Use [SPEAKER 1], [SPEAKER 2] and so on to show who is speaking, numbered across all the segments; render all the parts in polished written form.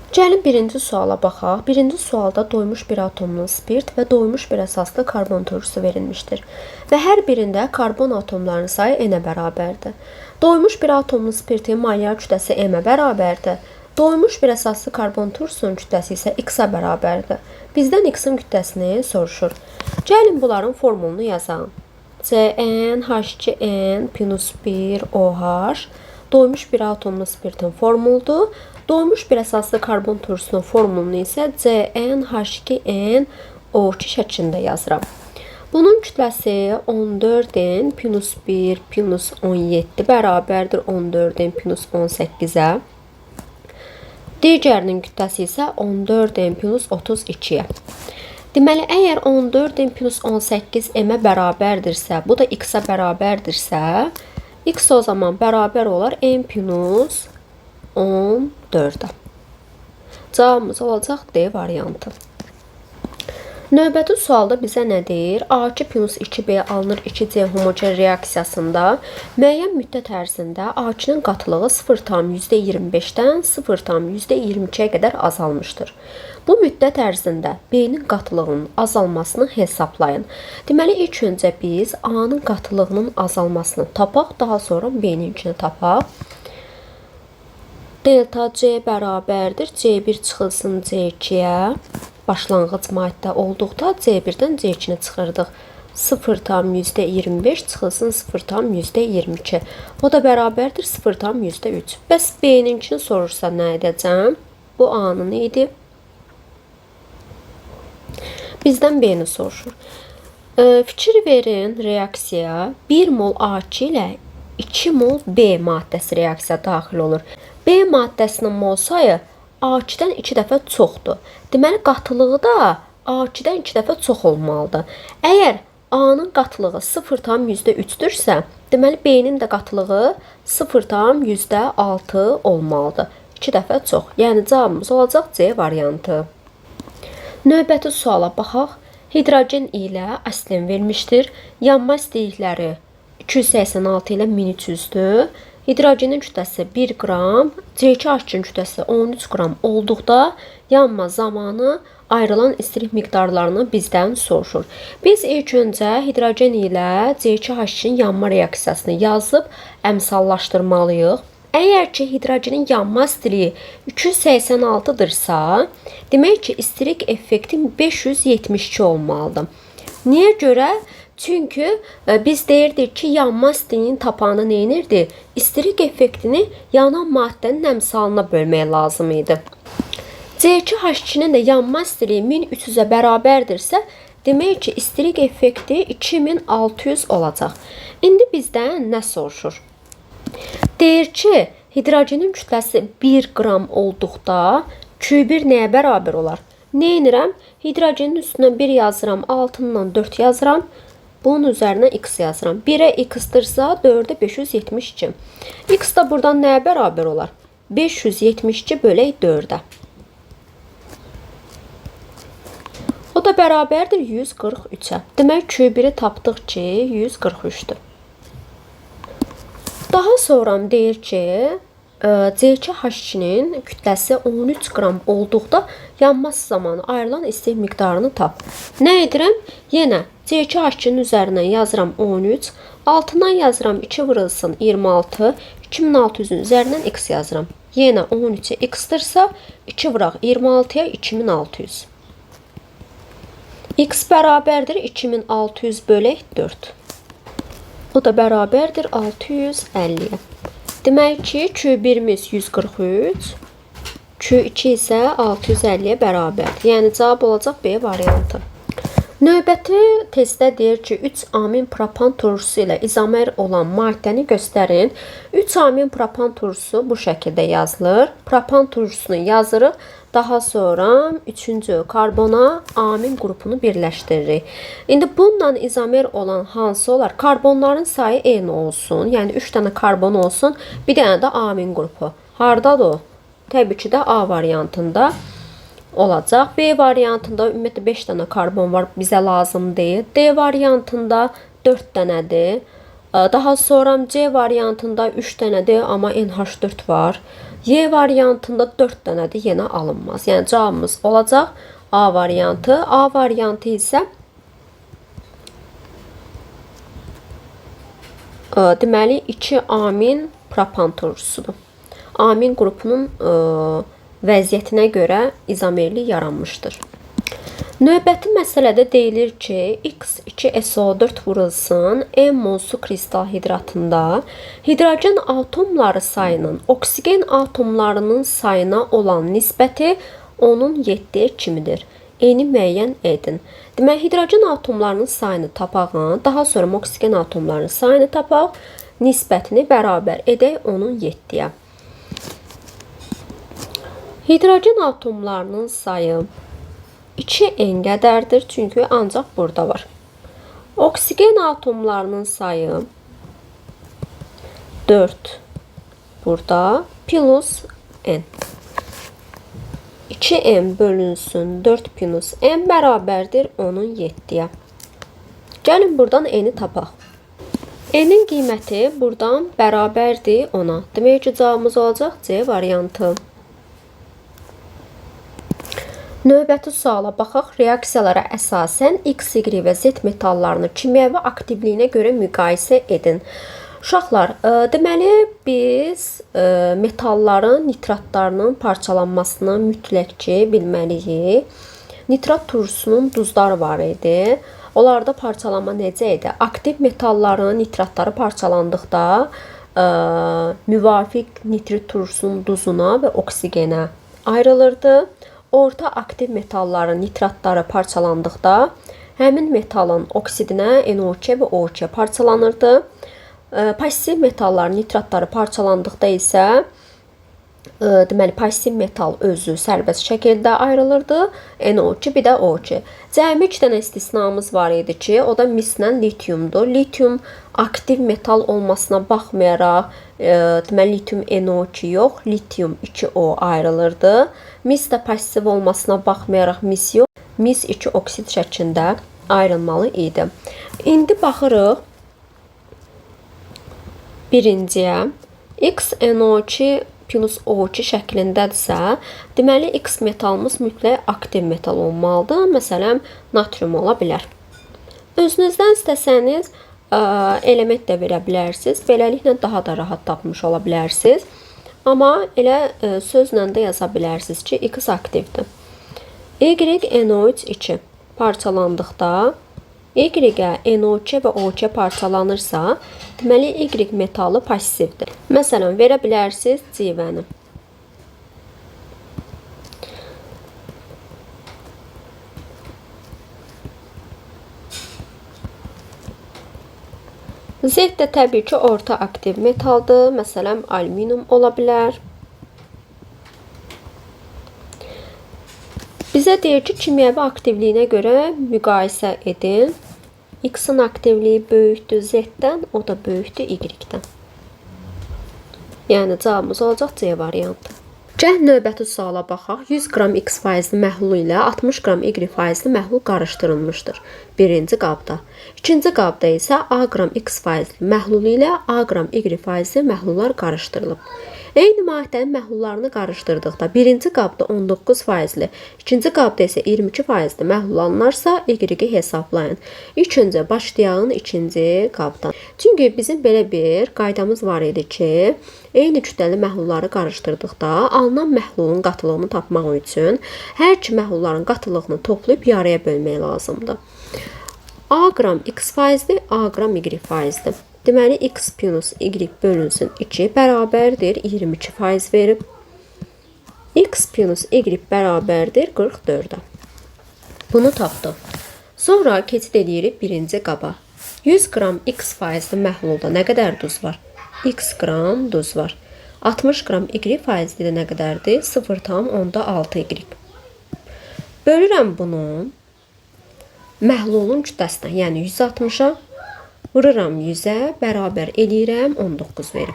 [SPEAKER 1] Gəlin birinci suala baxaq. Birinci sualda doymuş bir atomlu spirt və doymuş bir əsaslı karbon turşusu verilmişdir. Və hər birində karbon atomlarının sayı n-ə bərabərdir. Doymuş bir atomlu spirtin molyar kütləsi m-ə bərabərdir. Doymuş bir əsaslı karbon turşusunun kütləsi isə x-ə bərabərdir. Bizdən x-in kütləsini soruşur. Gəlin bunların formulunu yazalım. CnH2n plus 1 OH doymuş bir atomlu spirtin formuludur. Doymuş bir əsaslı karbon turşusunun formulunu isə CnH2nO2 şəklində yazıram. Bunun kütləsi 14n plus 1 plus 17 bərabərdir 14n plus 18-ə. Digərinin kütləsi isə 14n plus 32-yə. Deməli, əgər 14n plus 18 m-ə bərabərdirsə, bu da x-ə bərabərdirsə, x o zaman bərabər olar n plus 14-ə. Cavabımız olacaq D variantı. Növbəti sualda bizə nə deyir? A2 plus 2B alınır 2C homogen reaksiyasında müəyyən müddət ərzində A2-nin qatılığı 0,25-dən 0,22-yə qədər azalmışdır. Bu müddət ərzində B-nin qatılığının azalmasını hesablayın. Deməli, ilk öncə biz A-nın qatılığının azalmasını tapaq, daha sonra B-ninkini tapaq. Delta C bərabərdir. C1 çıxılsın C2-yə. Başlanğıc maddə olduqda C1-dən C2-ni çıxırdıq. 0,25 çıxılsın 0,22. O da bərabərdir 0,3. Bəs B-ninkini sorursa nə edəcəm? Bu A-nın idi. Bizdən B-ni soruşur. Fikir verin reaksiyaya 1 mol A2 ilə 2 mol B maddəsi reaksiya daxil olur. B maddəsinin mol sayı A2-dən 2 dəfə çoxdur. Deməli, qatılığı da A2-dən 2 dəfə çox olmalıdır. Əgər A-nın qatılığı 0,3-dürsə, deməli, B-nin də qatılığı 0,6 olmalıdır. 2 dəfə çox. Yəni, cavabımız olacaq C variantı. Növbəti suala baxaq. Hidrogen ilə asilin vermişdir. Yanma istilikləri 286 ilə 1300-dür. Hidrogenin kütləsi 1 qram, C2H2-nin kütləsi 13 qram olduqda yanma zamanı ayrılan istilik miqdarlarını bizdən soruşur. Biz ilk öncə hidrogen ilə C2H2-nin yanma reaksiyasını yazıb əmsallaşdırmalıyıq. Əgər ki, hidrogenin yanma istiliyi 286-dırsa, demək ki, istilik effekti 572 olmalıdır. Niyə görə? Çünki biz deyirdik ki, yanma istiliyinin tapanı neyinirdi? İstilik effektini yanan maddənin əmsalına bölmək lazım idi. C2H2-nin də yanma istiliyi 1300-ə bərabərdirsə, demək ki, istilik effekti 2600 olacaq. İndi bizdən nə soruşur? Deyir ki, hidrogenin kütləsi 1 qram olduqda Q1 nəyə bərabər olar? Nə edirəm? Hidrogenin üstünə 1 yazıram, altından 4 yazıram. Bunun üzərinə x yazıram. 1-ə x-dırsa 4-ə 572. X da buradan nəyə bərabər olar? 572 bölək 4-ə. O da bərabərdir 143-ə. Demək, Q1-i tapdıq ki, 143-dür. Daha sonra deyir ki, C2H2-nin kütləsi 13 qram olduqda yanması zamanı ayrılan istilik miqdarını tap. Nə edirəm? Yenə C2H2-nin üzərinə yazıram 13, altından yazıram 2 vurulsun 26, 2600-ün üzərindən x yazıram. Yenə 13-ə x-dırsa 2 vuraq 26-ya 2600. X bərabərdir 2600 bölək 4. O da bərabərdir 650-yə. Demək ki, Q1-imiz 143, Q2 isə 650-yə bərabərdir. Yəni, cavab olacaq B variantı. Növbəti testdə deyir ki, 3 amin propan turşusu ilə izomer olan maddəni göstərin. 3 amin propan turşusu bu şəkildə yazılır. Propan turşusunu yazırıq. Daha sonra 3-cü karbona amin qrupunu birləşdiririk. İndi bununla izomer olan hansı olar? Karbonların sayı eyni olsun. Yəni 3 dənə karbon olsun, bir dənə də amin qrupu. Hardadır o? Təbii ki də A variantında olacaq. B variantında ümumiyyətlə 5 dənə karbon var, bizə lazım deyil. D variantında 4 dənədir. Daha sonra C variantında 3 dənədir, amma NH4 var. Y variantında 4 dənədir, yenə alınmaz. Yəni cavabımız olacaq A variantı. A variantı isə deməli 2 amin propan turşusudur. Amin qrupunun vəziyyətinə görə izomerli yaranmışdır. Növbəti məsələdə deyilir ki, X2SO4 vurulsun, M su kristal hidratında hidrogen atomları sayının oksigen atomlarının sayına olan nisbəti onun 7-yə kimidir. Eni müəyyən edin. Demək, hidrogen atomlarının sayını tapaq, daha sonra oksigen atomlarının sayını tapaq, nisbətini bərabər edək onun 7-yə. Hidrogen atomlarının sayı 2n qədərdir, çünki ancaq burada var. Oksigen atomlarının sayı 4 burada plus n. 2m bölünsün 4 plus n bərabərdir onun 7-yə. Gəlin buradan n-i tapaq. N-in qiyməti buradan bərabərdir ona. Demək ki, cavabımız olacaq C variantı. Növbəti suala baxaq. Reaksiyalara əsasən X, Y və Z metallarını kimyəvi aktivliyinə görə müqayisə edin. Uşaqlar, deməli biz metalların nitratlarının parçalanmasını mütləq ki bilməliyik. Nitrat turşusunun duzları var idi. Onlarda parçalanma necə idi? Aktiv metalların nitratları parçalandıqda müvafiq nitrit turşusunun duzuna və oksigenə ayrılırdı. Orta aktiv metalların nitratları parçalandıqda həmin metalın oksidinə NO2 və O2 parçalanırdı. Pasiv metalların nitratları parçalandıqda isə deməli pasiv metal özü sərbəst şəkildə ayrılırdı. NO2 bir də O2. Cəmi 2 dənə istisnamız var idi ki, o da mislə litiumdur. Litium aktiv metal olmasına baxmayaraq deməli litium NO2 yox, litium 2O ayrılırdı. Mis də pasiv olmasına baxmayaraq mis yox, mis 2 oksid şəklində ayrılmalı idi. İndi baxırıq birinciyə. X NO2 plus O2 şəklindədirsə, deməli X metalımız mütləq aktiv metal olmalıdır. Məsələn, natrium ola bilər. Özünüzdən istəsəniz element də verə bilərsiniz. Beləliklə daha da rahat tapmış ola bilərsiniz. Amma elə sözlə də yaza bilərsiniz ki, X aktivdir. Y NO3 parçalandıqda Y-ə NO2 və O2 parçalanırsa, deməli Y metalı pasivdir. Məsələn, verə bilərsiniz civəni. Z də təbii ki, orta aktiv metaldır. Məsələn, alüminium ola bilər. Bizə deyir ki, kimyəvi aktivliyinə görə müqayisə edin. X-in aktivliyi böyükdür Z-dən, o da böyükdür Y-dən. Yəni, cavabımız olacaq C variantı. Gəl növbəti suala baxaq. 100 qram X faizli məhlul ilə 60 qram Y faizli məhlul qarışdırılmışdır. Birinci qabda. İkinci qabda isə A qram X faizli məhlul ilə A qram Y faizli məhlullar qarışdırılıb. Eyni maddənin məhlullarını qarışdırdıqda birinci qabda 19 faizli, ikinci qabda isə 22 faizli məhlul alınarsa, Y-i hesablayın. İlk öncə başlayağın ikinci qabdan. Çünki bizim belə bir qaydamız var idi ki, eyni kütləli məhlulları qarışdırdıqda alınan məhlulun qatılığını tapmaq üçün hər iki məhlulların qatılığını toplayıb yarıya bölmək lazımdır. A qram X faizli, A qram Y faizli. Deməli, X plus Y bölünsün 2 bərabərdir 22 faiz verib. X plus Y bərabərdir 44-ə. Bunu tapdıq. Sonra keçid edirik birinci qaba. 100 qram X faizli məhlulda nə qədər duz var? X qram duz var. 60 qram Y faizli də nə qədərdir? 0,6 Y. Bölürəm bunu məhlulun kütləsinə, yəni 160-a. Vururam 100-ə, bərabər eləyirəm 19 verib.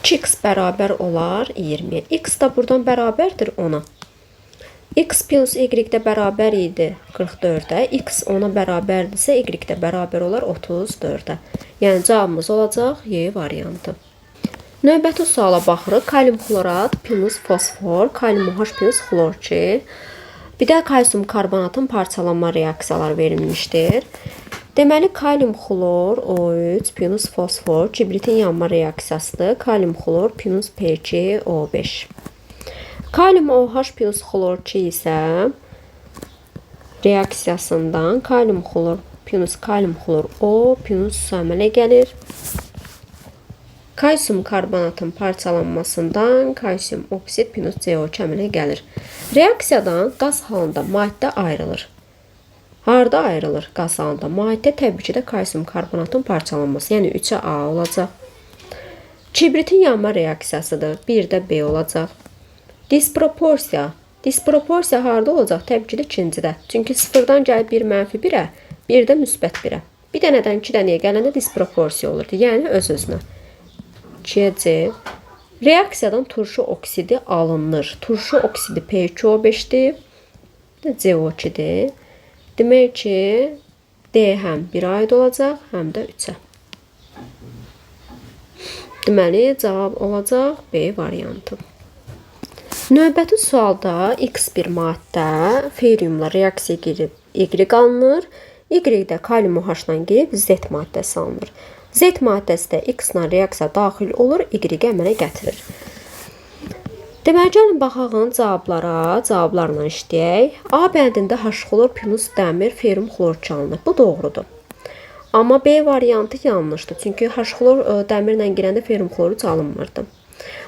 [SPEAKER 1] 3x bərabər olar 20. X da buradan bərabərdir 10-a. X plus y də bərabər idi 44-ə. X 10-a bərabərdirsə, y də bərabər olar 34-ə. Yəni cavabımız olacaq Y variantı. Növbəti suala baxırıq. Kalium xlorat plus fosfor, kalium OH plus xlor 2. Bir də kalsium karbonatın parçalanma reaksiyaları verilmişdir. Deməli, kalium xlor O3 plus fosfor kibritin yanma reaksiyasıdır. Kalium xlor plus P2O5. Kalium OH plus xlor 2 isə reaksiyasından kalium xlor plus kalium xlor O plus su əmələ gəlir. Kalsium karbonatın parçalanmasından kalsium oksid plus CO2 əmələ gəlir. Reaksiyadan qaz halında maddə ayrılır. Harda ayrılır qaz halında? Maddə təbii ki də kalsium karbonatın parçalanması, yəni 3-ə A olacaq. Kibritin yanma reaksiyasıdır. 1-də B olacaq. Disproporsiya. Disproporsiya harda olacaq? Təbii ki də ikincidə. Çünki 0-dan gəlib 1 mənfi 1-ə, 1-də müsbət 1-ə. Bir dənədən 2 dənəyə gələndə disproporsiya olurdu. Yəni öz-özünə. 2-yə C. Reaksiyadan turşu oksidi alınır. Turşu oksidi P2O5-dir. CO2-dir. Demək ki, D həm 1-ə aid olacaq, həm də 3-ə. Deməli, cavab olacaq B variantı. Növbəti sualda X1 maddə feriumla reaksiya girib Y alınır. Y-də kalium OH-la girib Z maddəsi alınır. Z maddəsi də X-la reaksiya daxil olur, Y-ə əmələ gətirir. Deməli, gəlin baxağın cavablarla işləyək. A bəndində H xlor plus dəmir ferium xlor alınır. Bu doğrudur. Amma B variantı yanlışdır. Çünki H xlor dəmirlə girəndə ferium xloru alınmırdı.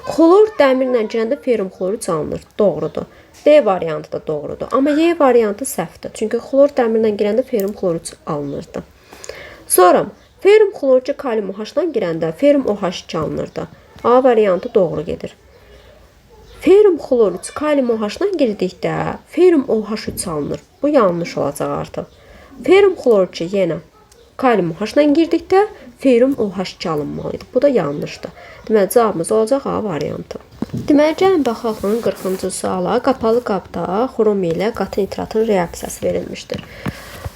[SPEAKER 1] Xlor dəmirlə girəndə ferium xloru alınır. Doğrudur. D variantı da doğrudur. Amma Y variantı səhvdir. Çünki xlor dəmirlə girəndə ferium xloru alınırdı. Sonra ferium xlorcu kalium OH-la girəndə ferium OH2 alınırdı. A variantı doğru gedir. Ferium xlor 3 kalium OH-la girdikdə ferium OH3 alınır. Bu yanlış olacaq artıq. Ferium xlor 2 yenə kalium OH-la girdikdə ferium OH2 alınmalıydı. Bu da yanlışdır. Deməli, cavabımız olacaq A variantı. Deməli, gəlin baxaqın 40-cı suala. Qapalı qabda xrom ilə qatı nitratın reaksiyası verilmişdir.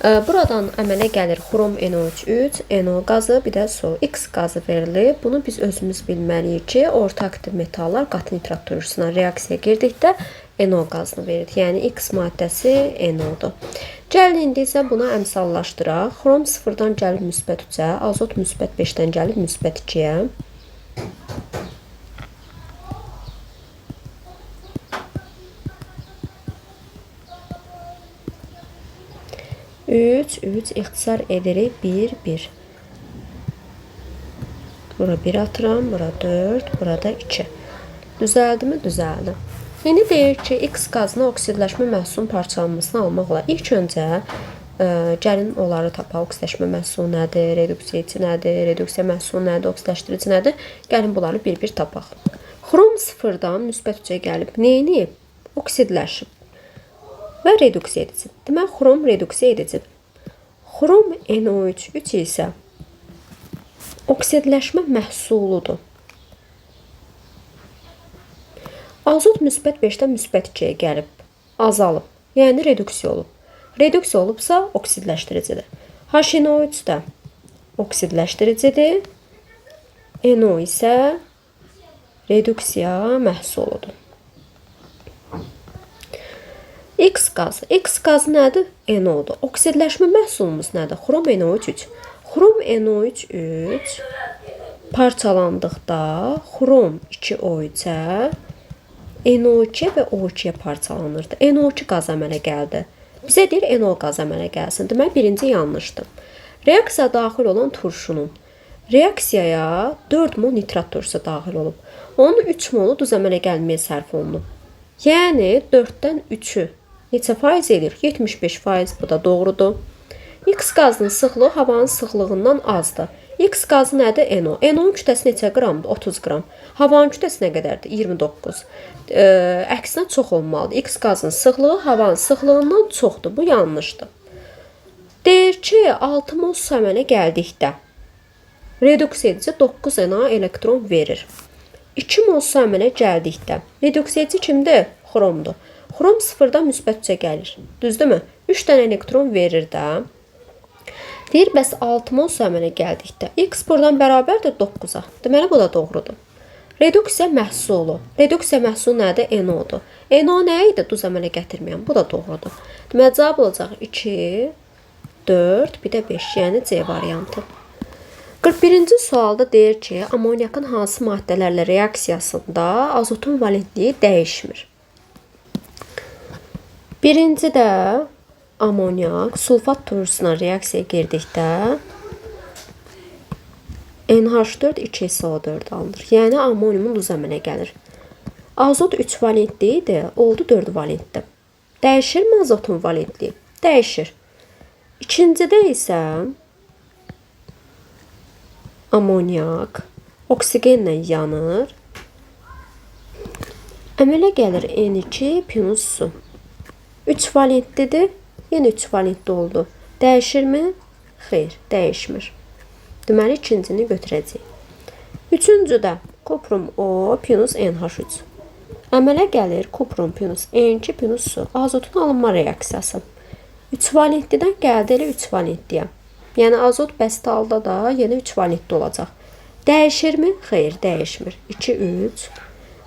[SPEAKER 1] Buradan əmələ gəlir xrom NO3, NO qazı, bir də su. X qazı verilib. Bunu biz özümüz bilməliyik ki, orta aktiv metallar qatı nitrat turşusuna reaksiya girdikdə NO qazını verir. Yəni X maddəsi NO-dur. Gəlin indi isə buna əmsallaşdıraq. Xrom 0-dan gəlib müsbət 3-ə, azot müsbət 5-dən gəlib müsbət 2-yə. 3 ixtisar edirik 1 1. Bura 1 atıram, bura 4, burada 2. Düzəldimi? Düzəldi. İndi deyir ki, X qazına oksidləşmə məhsulunun parçalanmasını almaq olar. İlk öncə gəlin onları tapaq. Oksidləşmə məhsulu nədir? Reduksiya edici nədir? Reduksiya məhsulu nədir? Oksidləşdirici nədir? Gəlin bunları bir-bir tapaq. Xrom 0-dan müsbət 3-ə gəlib. Neyini? Oksidləşib. Və reduksiya edici. Demək, xrom reduksiya edicidir. Xrom NO3 isə oksidləşmə məhsuludur. Azot müsbət 5-dən müsbət 2-yə gəlib, azalıb, yəni reduksiya olub. Reduksiya olubsa oksidləşdiricidir. HNO3 də oksidləşdiricidir. NO isə reduksiya məhsuludur. X qazı nədir? NO-dur. Oksidləşmə məhsulumuz nədir? Xrom NO3. Xrom NO3 parçalandıqda xrom 2O3-ə NO2 və O2-yə parçalanırdı. NO2 qaz əmələ gəldi. Bizə deyir NO qaz əmələ gəlsin. Demək, birinci yanlışdır. Reaksiya daxil olan turşunun reaksiyaya 4 mol nitrat turşusu daxil olub. Onun 3 molu duz əmələ gəlməyə sərf olunub. Yəni 4-dən 3-ü neçə faiz edir? 75%. Bu da doğrudur. X qazının sıxlığı havanın sıxlığından azdır. X qazı nədir? NO. NO-nun kütləsi neçə qramdır? 30 qram. Havanın kütləsi nə qədərdir? 29. Əksinə çox olmalıdır. X qazının sıxlığı havanın sıxlığından çoxdur. Bu yanlışdır. Deyir ki, 6 mol əmələ gəldikdə reduksiya edici 9 Na elektron verir. 2 mol su əmələ gəldikdə reduks edici kimdir? Xromdur. Xrom 0-dan müsbətcə gəlir. Düzdürmü? 3 dənə elektron verir də. Deyir, bəs 6 mol su əmələ gəldikdə x buradan bərabərdir 9-a. Deməli, bu da doğrudur. Reduksiya məhsulu. Reduksiya məhsulu nədir? NO-dur. NO nə idi? Duz əmələ gətirməyən. Bu da doğrudur. Deməli, cavab olacaq 2, 4, bir də 5. Yəni C variantı. 41-ci sualda deyir ki, amoniakın hansı maddələrlə reaksiyasında azotun valentliyi dəyişmir? Birinci də amoniak sulfat turşusuna reaksiya girdikdə NH4 2SO4 alınır. Yəni amoniumun duz əmələ gəlir. Azot 3 valentli idi, oldu 4 valentli. Dəyişirmi azotun valentliyi? Dəyişir. İkincidə isə amoniak oksigenlə yanır. Əmələ gəlir N2 + su. 3 valentlidir, yenə 3 valentli oldu. Dəyişirmi? Xeyr, dəyişmir. Deməli, ikincini götürəcəyik. Üçüncüdə kuprum O + NH3. Əmələ gəlir kuprum + N2 + su. Azotun alınma reaksiyası. 3 valentlidən gəldi elə 3 valentliyə. Yəni azot bəsti halda da yenə 3 valentli olacaq. Dəyişirmi? Xeyr, dəyişmir. 2, 3.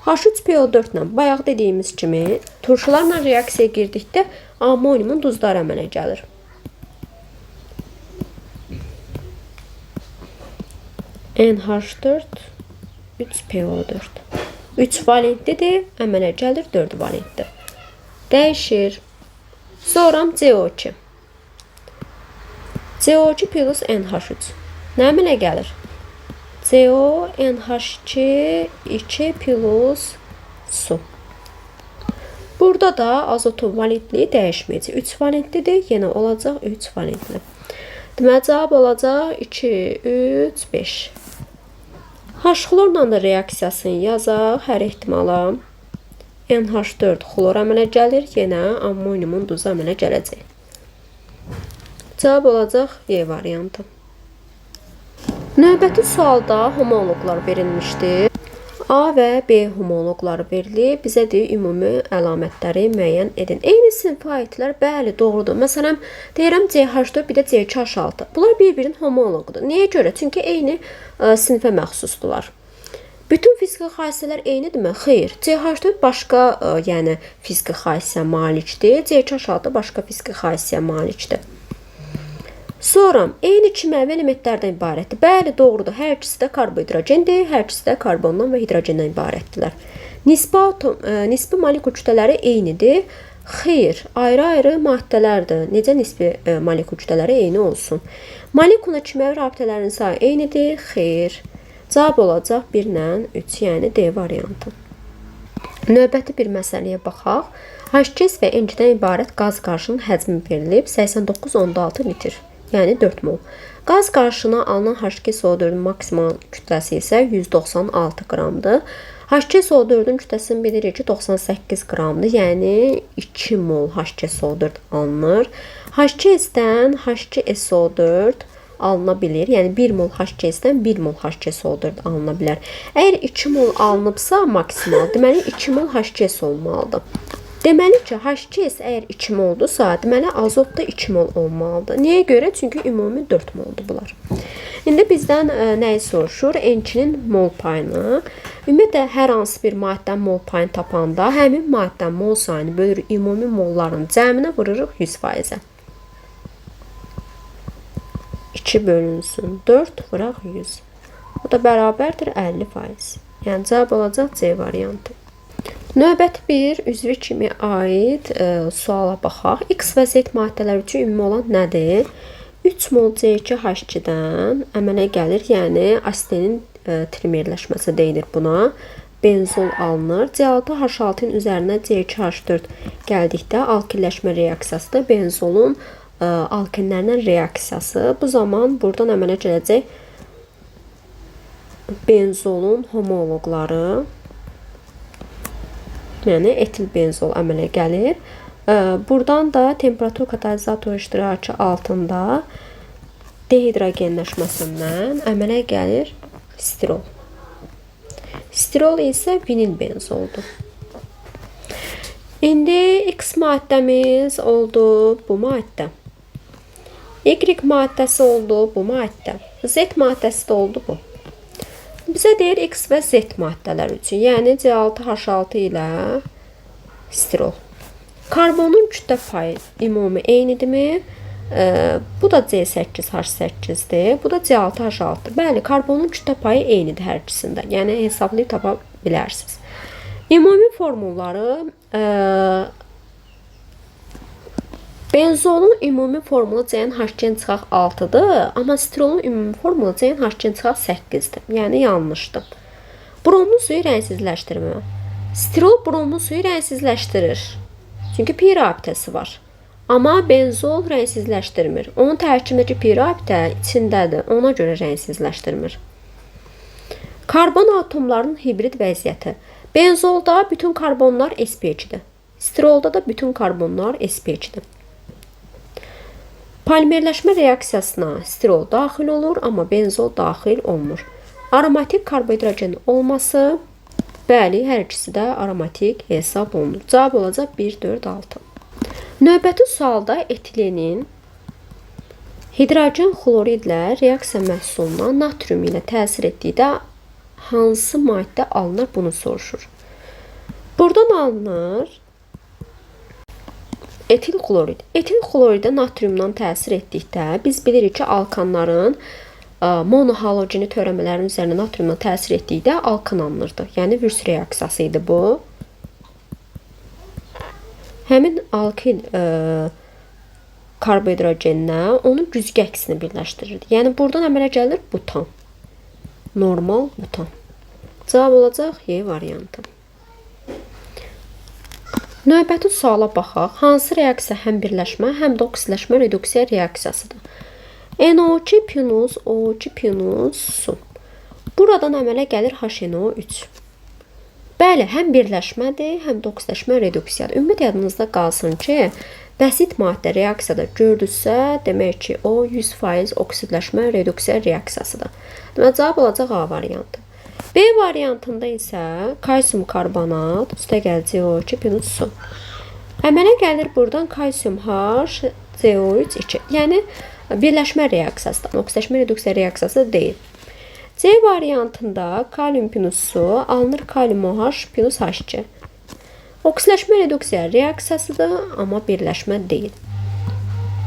[SPEAKER 1] H3PO4 ilə bayaq dediyimiz kimi turşularla reaksiya girdikdə amoniumun duzları əmələ gəlir. NH4 3PO4. 3 valentlidir, əmələ gəlir 4 valentli. Dəyişir. Sonra CO2. CO2 + NH3. Nə əmələ gəlir? CO, NH2, 2 + su. Burada da azotun valentliyi dəyişməyəcək. 3 valentlidir, yenə olacaq 3 valentli. Deməli, cavab olacaq 2, 3, 5. H-xlorla da reaksiyasını yazaq hər ehtimala. NH4 xlor əmələ gəlir, yenə amoniumun duzu əmələ gələcək. Cavab olacaq E variantı. Növbəti sualda homoloqlar verilmişdir. A və B homoloqları verilib. Bizə deyir, ümumi əlamətləri müəyyən edin. Eyni sinfə aidlər, bəli, doğrudur. Məsələn, deyirəm CH4, bir də CH6. Bunlar bir-birinin homoloqudur. Niyə görə? Çünki eyni sinfə məxsusdular. Bütün fiziki xassələr eynidirmi? Xeyr. CH4 başqa, yəni fiziki xassəyə malikdir. CH6 başqa fiziki xassəyə malikdir. Sonra eyni kimyəvi elementlərdən ibarətdir. Bəli, doğrudur. Hər ikisi də karbohidrogendir, hər ikisi də karbondan və hidrogendən ibarətdirlər. Nisbi molekul kütlələri eynidir. Xeyr, ayrı-ayrı maddələrdir. Necə nisbi molekul kütlələri eyni olsun? Molekulun kimyəvi rabitələrin sayı eynidir. Xeyr. Cavab olacaq 1 ilə 3, yəni D variantı. Növbəti bir məsələyə baxaq. H2S və N2-dən ibarət qaz qarışının həcmi verilib 89,6 litr. Yəni 4 mol. Qaz qarışına alınan H2SO4-ün maksimal kütləsi isə 196 qramdır. H2SO4-ün kütləsini bilirik ki, 98 qramdır. Yəni 2 mol H2SO4 alınır. H2S-dən H2SO4 alına bilir. Yəni 1 mol H2S-dən 1 mol H2SO4 alına bilər. Əgər 2 mol alınıbsa maksimal, deməli 2 mol H2S olmalıdır. Deməli ki, H2S əgər 2 moldusa, deməli azot da 2 mol olmalıdır. Niyə görə? Çünki ümumi 4 moldur bunlar. İndi bizdən nəyi soruşur? N2-nin mol payını. Ümumiyyətlə, hər hansı bir maddədən mol payını tapanda, həmin maddədən mol sayını bölürük ümumi molların cəminə vururuq 100%-ə. 2 bölünsün 4 vuraq 100. Bu da bərabərdir 50%. Yəni cavab olacaq C variantı. Növbəti bir üzvü kimi aid suala baxaq. X və Z maddələr üçün ümumi olan nədir? 3 mol C2H2-dən əmələ gəlir, yəni asidinin trimerləşməsi deyilir buna. Benzol alınır. C6H6-ın üzərinə C2H4 gəldikdə alkilləşmə reaksiyasıdır. Benzolun alkinlərlə reaksiyası. Bu zaman buradan əmələ gələcək benzolun homoloqları. Yəni etil benzol əmələ gəlir. Buradan da temperatur katalizator iştirakı altında dehidrogenləşməsindən əmələ gəlir stirol. Stirol isə vinil benzoldur. İndi X maddəmiz oldu bu maddə. Y maddəsi oldu bu maddə. Z maddəsi də oldu bu. Bizə deyir X və Z maddələr üçün, yəni C6H6 ilə stirol. Karbonun kütlə payı ümumi eynidirmi? Bu da C8H8'dir. Bu da C6H6'dır. Bəli, karbonun kütlə payı eynidir hər ikisində. Yəni hesablayıb tapa bilərsiniz. Ümumi formulları benzolun ümumi formulu CnH2-6-dır, amma stirolun ümumi formulu CnH2-8-dir. Yəni yanlışdır. Bromlu suyu rəngsizləşdirmə. Stirol bromlu suyu rəngsizləşdirir. Çünki pi rabitəsi var. Amma benzol rəngsizləşdirmir. Onun tərkibindəki pi rabitə içindədir. Ona görə rəngsizləşdirmir. Karbon atomlarının hibrid vəziyyəti. Benzolda bütün karbonlar sp2-dir. Stirolda da bütün karbonlar sp2-dir. Polimerləşmə reaksiyasına stirol daxil olur, amma benzol daxil olmur. Aromatik karbohidrogenin olması, bəli, hər ikisi də aromatik hesab olunur. Cavab olacaq 1, 4, 6. Növbəti sualda etilenin hidrogen xloridlə reaksiya məhsuluna natrium ilə təsir etdikdə hansı maddə alınır, bunu soruşur. Buradan alınır etil xlorid. Etil xloridə natriumdan təsir etdikdə biz bilirik ki, alkanların monohalogeni törəmələrin üzərinə natriumdan təsir etdikdə alkan alınırdı. Yəni Würz reaksiyası idi bu. Həmin alkil karbohidrogenlə onun güzgü əksini birləşdirirdi. Yəni buradan əmələ gəlir butan. Normal butan. Cavab olacaq Y variantı. Növbəti suala baxaq. Hansı reaksiya həm birləşmə, həm də oksidləşmə reduksiya reaksiyasıdır? NO2 plus O2 plus su. Buradan əmələ gəlir HNO3. Bəli, həm birləşmədir, həm də oksidləşmə reduksiyadır. Ümumiyyətlə yadınızda qalsın ki, bəsit maddə reaksiyada gördüsə, demək ki, o 100% oksidləşmə reduksiya reaksiyasıdır. Demək, cavab olacaq A variantı. B variantında isə kalsium karbonat, üstəgəl CO2 plus su. Əmələ gəlir buradan kalsium H, CO3, 2. Yəni, birləşmə reaksiyasıdır, oksidləşmə reduksiya reaksiyası deyil. C variantında kalium plus su alınır kalium OH plus H2. Oksidləşmə reduksiya reaksiyasıdır, amma birləşmə deyil.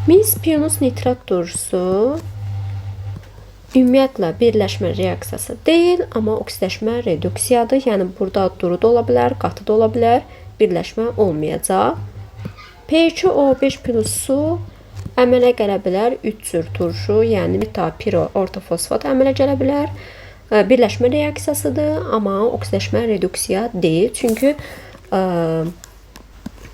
[SPEAKER 1] Mis plus nitrat turşusu ümumiyyətlə birləşmə reaksiyası deyil, amma oksidləşmə reduksiyadır. Yəni burada duru da ola bilər, qatı da ola bilər, birləşmə olmayacaq. P2O5 plus su əmələ gələ bilər 3 cür turşu, yəni metapiro, ortofosfat əmələ gələ bilər. Birləşmə reaksiyasıdır, amma oksidləşmə reduksiya deyil. Çünki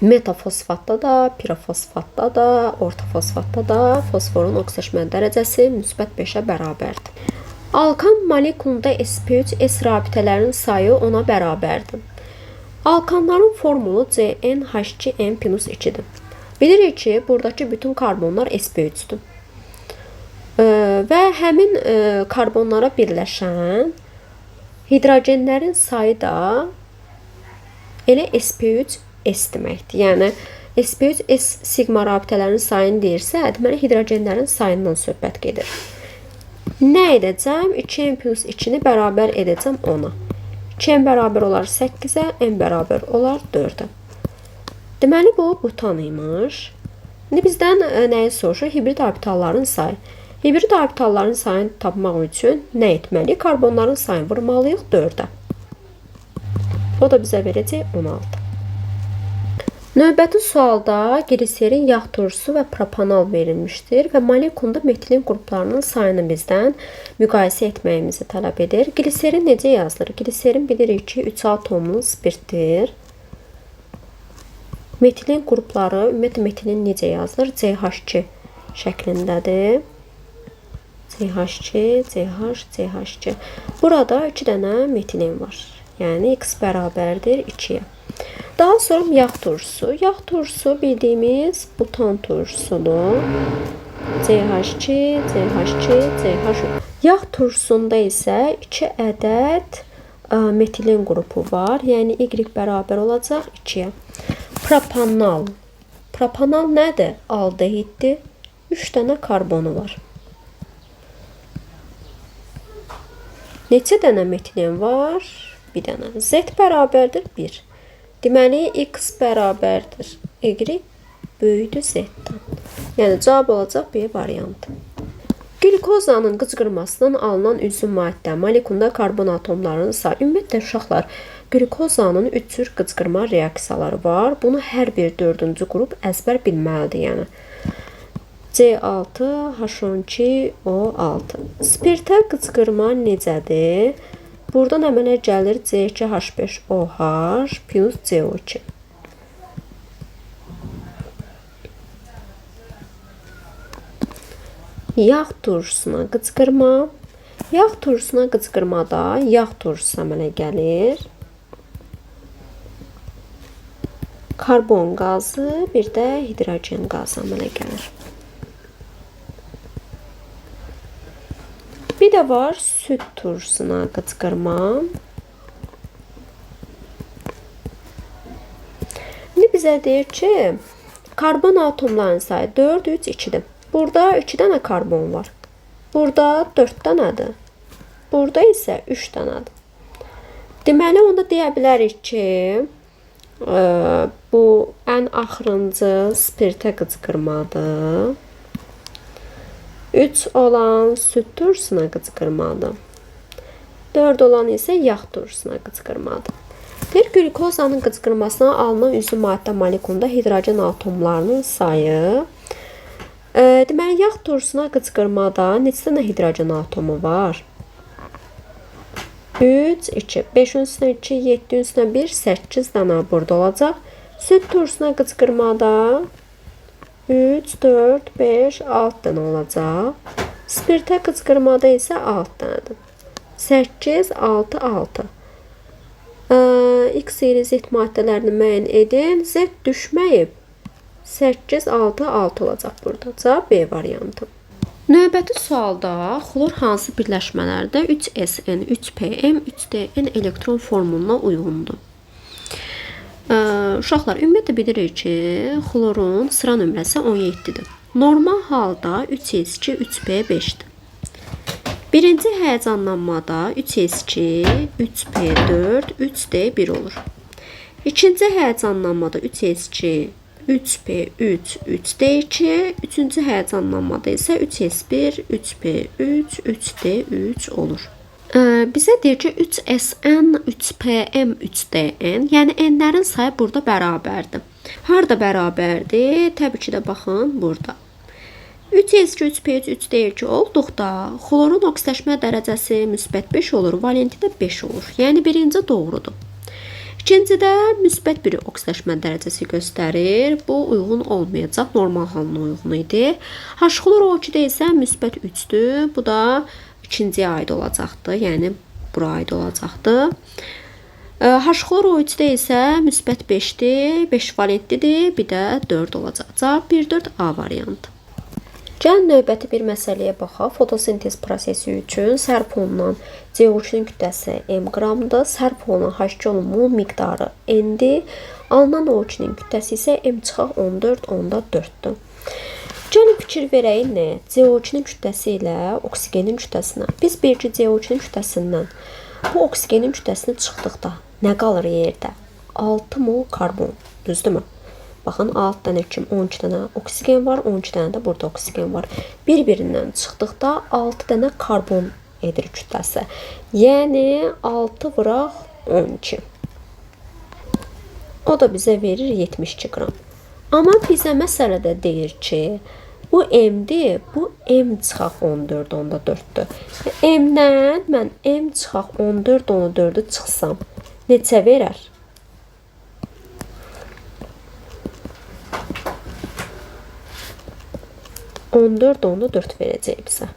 [SPEAKER 1] metafosfatda da, pirofosfatda da, ortofosfatda da fosforun oksidləşmə dərəcəsi müsbət 5-ə bərabərdir. Alkan molekulunda sp3, S rabitələrinin sayı 10-a bərabərdir. Alkanların formulu CnH2n plus 2-dir. Bilirik ki, buradakı bütün karbonlar sp3'dür. Və həmin karbonlara birləşən hidrogenlərin sayı da elə sp3s deməkdir. Yəni sp3s sigma rabitələrin sayını deyirsə, deməli hidrogenlərin sayından söhbət gedir. Nə edəcəm? 2n plus 2-ni bərabər edəcəm 10-a. 2n bərabər olar 8-ə, n bərabər olar 4-ə. Deməli, bu butan imiş. İndi bizdən nəyi soruşur? Hibrid orbitalların sayı. Hibrid orbitalların sayını tapmaq üçün nə etməliyik? Karbonların sayını vurmalıyıq 4-ə. O da bizə verəcək 16. Növbəti sualda gliserin yağ turşusu və propanol verilmişdir və molekulunda metilin qruplarının sayını bizdən müqayisə etməyimizi tələb edir. Gliserin necə yazılır? Gliserin bilirik ki, 3 atomlu spirtdir. Metilin qrupları, ümumiyyətlə metilin necə yazılır? CH2 şəklindədir. CH2, CH, CH2. Burada 2 dənə metilin var. Yəni X bərabərdir 2-yə. Daha sonra yağ turşusu. Yağ turşusu bildiyimiz butan turşusudur. CH2, CH2, CH3. Yağ turşusunda isə 2 ədəd metilin qrupu var. Yəni Y bərabər olacaq 2-yə. Propanal. Propanal nədir? Aldehiddir. 3 dənə karbonu var. Neçə dənə metilin var? 1 dənə. Z bərabərdir 1. Deməli, X bərabərdir Y böyükdür Z-dən. Yəni, cavab olacaq B variantı. Qlikozanın qıcqırmasından alınan üzüm maddə molekulunda karbon atomlarının sayı. Ümumiyyətlə, uşaqlar, qlikozanın 3 cür qıcqırma reaksiyaları var. Bunu hər bir 4-cü qrup əzbər bilməlidir. Yəni, C6, H12, O6. Spirtə qıcqırma necədir? Buradan əmələ gəlir C2H5OH plus CO2. Yağ turşusuna qıcqırma. Yağ turşusuna qıcqırmada yağ turşusu əmələ gəlir. Karbon qazı, bir də hidrogen qazı əmələ gəlir. Bir də var süd turşusuna qıcqırma. İndi bizə deyir ki, karbon atomlarının sayı 4, 3, 2-dir. Burada 2 dənə karbon var. Burada 4 dənədir. Burada isə 3 dənədir. Deməli, onda deyə bilərik ki, bu ən axırıncı spirtə qıcqırmadır. 3 olan süd turşusuna qıcqırmadır. 4 olan isə yağ turşusuna qıcqırmadır. Bir qlikozanın qıcqırmasına alınan üzüm maddə molekulunda hidrogen atomlarının sayı. Deməli, yağ turşusuna qıcqırmada neçə dənə hidrogen atomu var? 3, 2, 5-in üstünə 2, 7-in üstünə 1, 8 dənə burada olacaq. Süd turşusuna qıcqırmada 3, 4, 5, 6 dənə olacaq. Spirtə qıcqırmada isə 6 dənədir. 8, 6, 6. X, Y, Z maddələrini müəyyən edin. Z düşməyib. 8, 6, 6 olacaq burada. Cavab B variantı. Növbəti sualda xlor hansı birləşmələrdə 3SN, 3PM, 3DN elektron formuluna uyğundur? Uşaqlar, ümumiyyətlə bilirik ki, xlorun sıra nömrəsi 17-dir. Normal halda 3S2, 3P5-dir. Birinci həyəcanlanmada 3S2, 3P4, 3D1 olur. İkinci həyəcanlanmada 3S2, 3P3, 3D2, üçüncü həyəcanlanmada isə 3S1, 3P3, 3D3 olur. Bizə deyir ki, 3SN, 3PM, 3DN, yəni N'lərin sayı burada bərabərdir. Harada bərabərdir? Təbii ki də baxın, burada. 3S2, 3P3, 3D2 olduqda, xlorun oksidləşmə dərəcəsi müsbət 5 olur, valenti də 5 olur. Yəni, birinci doğrudur. İkincidə müsbət bir oksidləşmə dərəcəsi göstərir. Bu uyğun olmayacaq, normal halına uyğun idi. H-xlor O2-də isə müsbət 3-dür. Bu da ikinciyə aid olacaqdır, yəni bura aid olacaqdır. H-xlor O3-də isə müsbət 5-dir, 5 valentlidir, bir də 4 olacaq. Cavab 1-4 A variantı. Gəlin növbəti bir məsələyə baxaq. Fotosintez prosesi üçün sərf olunan CO2-nin kütləsi m qramdır, sərf olunan H2-nin mol miqdarı n-dir, alınan O2-nin kütləsi isə m-14,4-dür. Gəlin fikir verək nə? CO2-nin kütləsi ilə oksigenin kütləsinə. Biz bir ki, CO2-nin kütləsindən bu oksigenin kütləsini çıxdıqda nə qalır yerdə? 6 mol karbon, düzdürmü? Baxın, 6 dənə kim? 12 dənə oksigen var, 12 dənə də burada oksigen var. Bir-birindən çıxdıqda 6 dənə karbon edir kütləsi. Yəni, 6 vuraq 12. O da bizə verir 72 qram. Amma bizə məsələdə deyir ki, bu m-dir, bu m çıxaq 14,4-dür. M-dən mən m çıxaq 14,4-ü çıxsam, neçə verər? 14,4 verəcək bizə.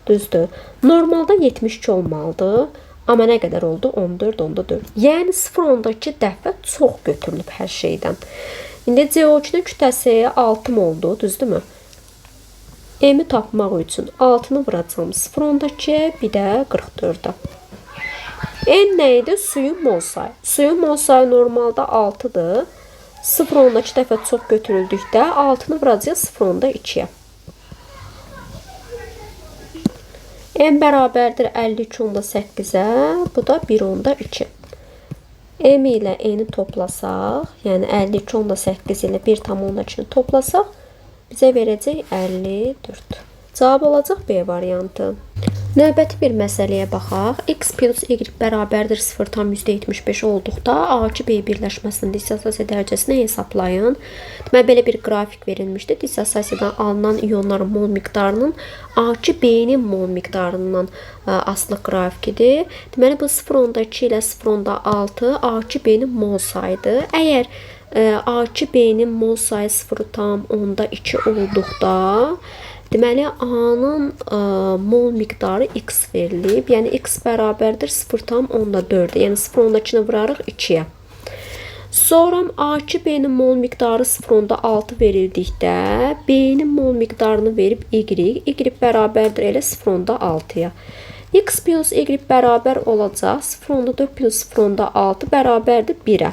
[SPEAKER 1] Düzdür. Normalda 72 olmalıdır. Amma nə qədər oldu? 14,4. Yəni 0,2 dəfə çox götürülüb hər şeydən. İndi CO2-nin kütləsi 6 oldu. Düzdürmü? M-i tapmaq üçün 6-nı vuracağım 0,2-yə, bir də 44-ə. N nə idi? Suyun mol sayı. Suyun mol sayı normalda 6-dır. 0,2 dəfə çox götürüldükdə 6-nı vuracağıq 0,2-yə. N bərabərdir 52,8-ə. Bu da 1,2. M ilə N-i toplasaq, yəni 52,8 ilə 1,2-ni toplasaq, bizə verəcək 54. Cavab olacaq B variantı. Növbəti bir məsələyə baxaq. X plus Y bərabərdir 0,75 olduqda A2 B birləşməsinin dissosiasiya dərəcəsini hesablayın. Deməli, belə bir qrafik verilmişdi. Dissosiasiyadan alınan iyonların mol miqdarının A2 B-nin mol miqdarından asılı qrafikidir. Deməli, bu 0,2 ilə 0,6 A2 B-nin mol sayıdır. Əgər A2 B-nin mol sayı 0,2 olduqda, deməli, A-nın mol miqdarı X verilib. Yəni, X bərabərdir 0,4. Yəni, 0,2-ni vurarıq 2-yə. Sonra A2 B-nin mol miqdarı 0,6 verildikdə, B-nin mol miqdarını verib Y. Y bərabərdir elə 0,6-ya. X plus Y bərabər olacaq. 0,4 plus 0,6 bərabərdir 1-ə.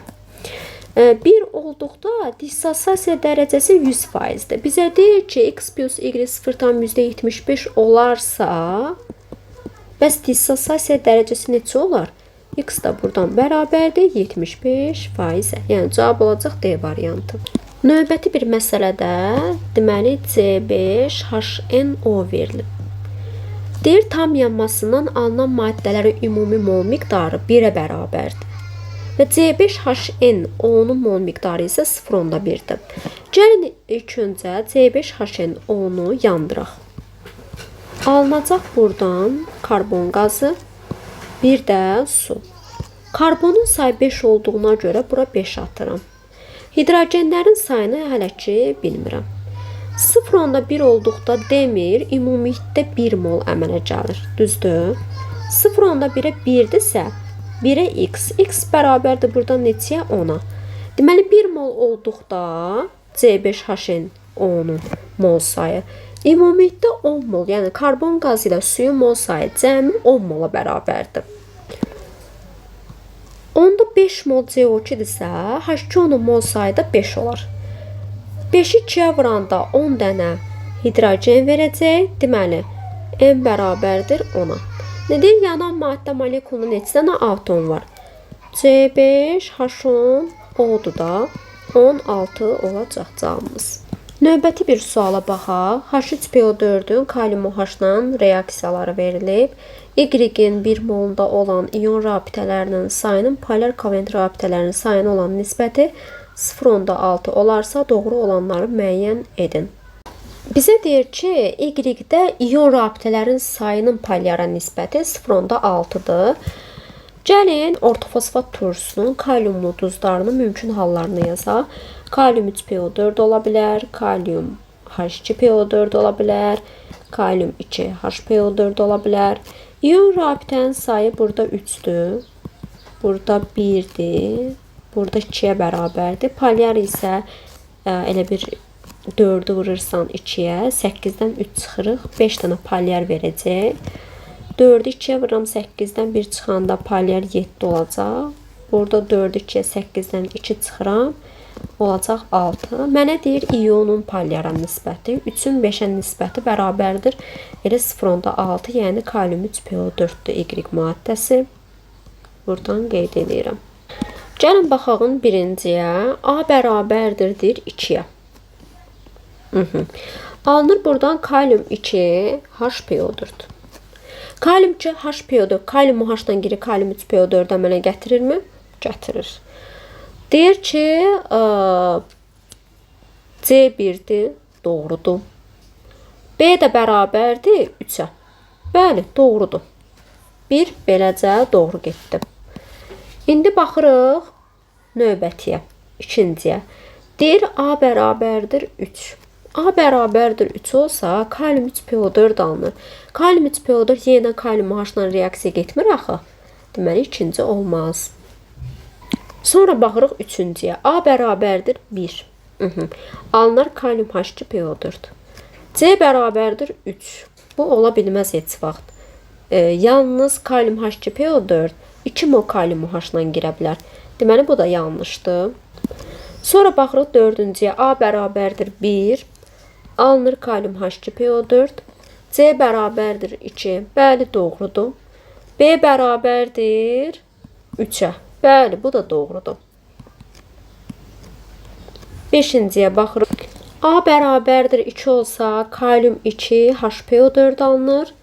[SPEAKER 1] 1 olduqda dissosiasiya dərəcəsi 100%-dir. Bizə deyir ki, X plus Y 0,75 olarsa, bəs dissosiasiya dərəcəsi neçə olar? X da buradan bərabərdir 75%. Yəni, cavab olacaq D variantı. Növbəti bir məsələdə, deməli, C5HNO verilib. Deyir, tam yanmasından alınan maddələrin ümumi mol miqdarı 1-ə bərabərdir. Və C5HNO-nun mol miqdarı isə 0,1-dir. Gəlin ilk öncə C5HNO-nu yandıraq. Alınacaq buradan karbon qazı, bir də su. Karbonun sayı 5 olduğuna görə bura 5 atıram. Hidrogenlərin sayını hələ ki bilmirəm. 0,1 olduqda demir ümumilikdə 1 mol əmələ gəlir. Düzdür? 0,1-ə 1-dirsə, 1-ə X. X bərabərdir buradan neçəyə? 10-a. Deməli, 1 mol olduqda C5HNO-nun mol sayı ümumilikdə 10 mol, yəni karbon qazı ilə suyun mol sayı cəmi 10 mola bərabərdir. Onda 5 mol CO2-dirsə, H2O-nun mol sayı da 5 olar. 5-i 2-yə vuranda 10 dənə hidrogen verəcək. Deməli, M bərabərdir 10-a. Nedir? Yanan maddə molekulunda neçə dənə atom var? C5H10 O-dur da 16 olacaq cavabımız. Növbəti bir suala baxaq. H3PO4-ün kalium OH-la reaksiyaları verilib. Y-in 1 molunda olan iyon rabitələrinin sayının polar kovalent rabitələrinin sayına olan nisbəti 0,6 olarsa doğru olanları müəyyən edin. Bizə deyir ki, Y-də iyon rabitələrin sayının polyara nisbəti 0,6-dır. Gəlin, ortofosfat turşusunun kaliumlu duzlarının mümkün hallarını yazaq. Kalium 3PO4 ola bilər, kalium H2PO4 ola bilər, kalium 2HPO4 ola bilər. İyon rabitənin sayı burada 3-dür, burada 1-dir, burada 2-yə bərabərdir. Polyar isə elə bir 4-ü vurursan 2-yə, 8-dən 3 çıxırıq, 5 dənə polyar verəcək. 4-ü 2-yə vururam, 8-dən 1 çıxanda polyar 7 olacaq. Burada 4-ü 2-yə, 8-dən 2 çıxıram, olacaq 6. Mənə deyir, iyonun polyara nisbəti, 3-ün 5-ə nisbəti bərabərdir. Elə 0,6, yəni kalium 3PO4-dür Y maddəsi. Buradan qeyd edirəm. Gəlin baxağın birinciyə. A bərabərdir deyir 2-yə. Alınır buradan kalium 2 HPO4. Kalium 2 HPO4, kalium OH-dan geri kalium 3PO4 əmələ gətirirmi? Gətirir. Deyir ki, C1-dir, doğrudur. B də bərabərdir 3-ə. Bəli, doğrudur. 1 beləcə doğru getdi. İndi baxırıq növbətiyə, ikinciyə. Deyir, A bərabərdir 3. A bərabərdir 3 olsa, kalium 3PO4 alınır. Kalium 3PO4 yenə kalium OH-la reaksiya getmir axı. Deməli, ikinci olmaz. Sonra baxırıq üçüncüyə. A bərabərdir 1. Alınır kalium H2PO4. C bərabərdir 3. Bu ola bilməz heç vaxt. Yalnız kalium H2PO4 2 mol kalium OH-la girə bilər. Deməli, bu da yanlışdır. Sonra baxırıq 4-cüyə. A bərabərdir 1. Alınır kalium H2PO4. C bərabərdir 2. Bəli, doğrudur. B bərabərdir 3-ə. Bəli, bu da doğrudur. 5-ciyə baxırıq. A bərabərdir 2 olsa, kalium 2, HPO4 alınır.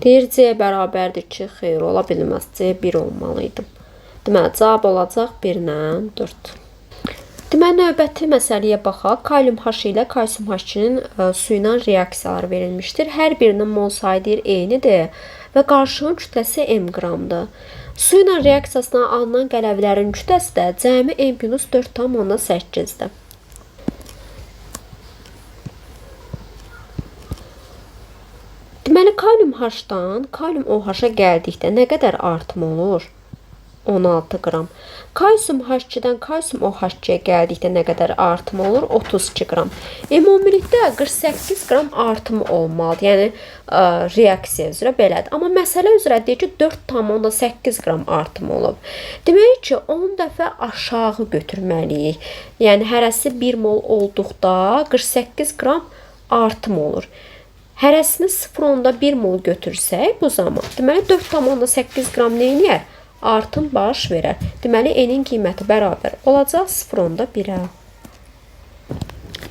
[SPEAKER 1] Deyir, C bərabərdir 2. Xeyr, ola bilməz. C 1 olmalıydı. Deməli, cavab olacaq 1-lə 4. Deməli, növbəti məsələyə baxaq. Kalium H ilə kalsium H2-nin su ilə reaksiyaları verilmişdir. Hər birinin mol sayı deyir eynidir və qarışığın kütləsi m qramdır. Su ilə reaksiyasına alınan qələvlərin kütləsi də cəmi m+4,8-dir. Deməli, kalium H-dan kalium OH-a gəldikdə nə qədər artım olur? 16 qram. Kalsium H2-dən kalsium OH2-yə gəldikdə nə qədər artım olur? 32 qram. Ümumilikdə 48 qram artım olmalıdır. Yəni, reaksiya üzrə belədir. Amma məsələ üzrə deyir ki, 4,8 qram artım olub. Demək ki, 10 dəfə aşağı götürməliyik. Yəni, hərəsi 1 mol olduqda 48 qram artım olur. Hərəsini 0,1 mol götürsək, bu zaman deməli 4,8 qram neyniyər? Artım baş verər. Deməli, N-in qiyməti bərabər olacaq 0,1-ə.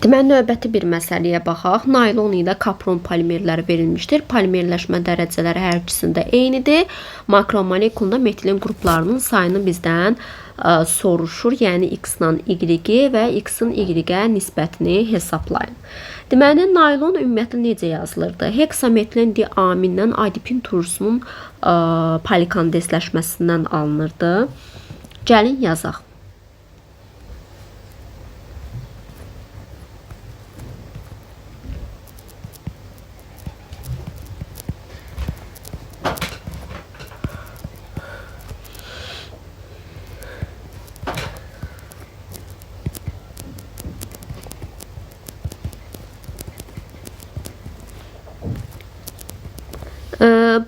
[SPEAKER 1] Deməli, növbəti bir məsələyə baxaq. Naylon ilə kapron polimerləri verilmişdir. Polimerləşmə dərəcələri hər ikisində eynidir. Makromolekulunda metilin qruplarının sayını bizdən soruşur. Yəni, X-la Y və X-in Y-ə nisbətini hesablayın. Deməli, naylon ümumiyyətlə necə yazılırdı? Heksametilin diamindən adipin turşusunun polikondensləşməsindən alınırdı. Gəlin yazaq.